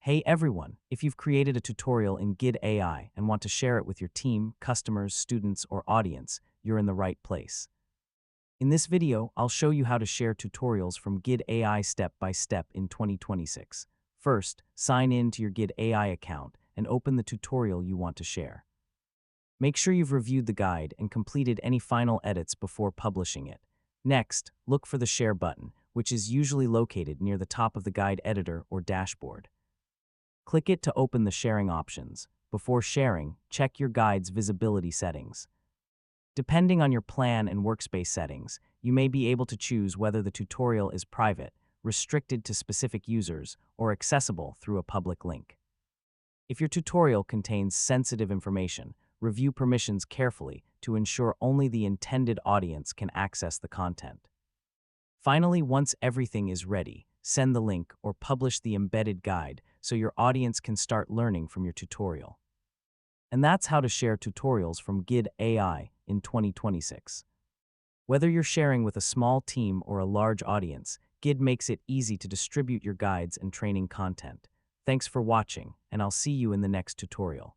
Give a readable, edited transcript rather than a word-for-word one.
Hey everyone, if you've created a tutorial in Guidde AI and want to share it with your team, customers, students, or audience, you're in the right place. In this video, I'll show you how to share tutorials from Guidde AI step by step in 2026. First, sign in to your Guidde AI account and open the tutorial you want to share. Make sure you've reviewed the guide and completed any final edits before publishing it. Next, look for the Share button, which is usually located near the top of the guide editor or dashboard. Click it to open the sharing options. Before sharing, check your guide's visibility settings. Depending on your plan and workspace settings, you may be able to choose whether the tutorial is private, restricted to specific users, or accessible through a public link. If your tutorial contains sensitive information, review permissions carefully to ensure only the intended audience can access the content. Finally, once everything is ready, send the link or publish the embedded guide so your audience can start learning from your tutorial. And that's how to share tutorials from Guidde AI in 2026. Whether you're sharing with a small team or a large audience, Guidde makes it easy to distribute your guides and training content. Thanks for watching, and I'll see you in the next tutorial.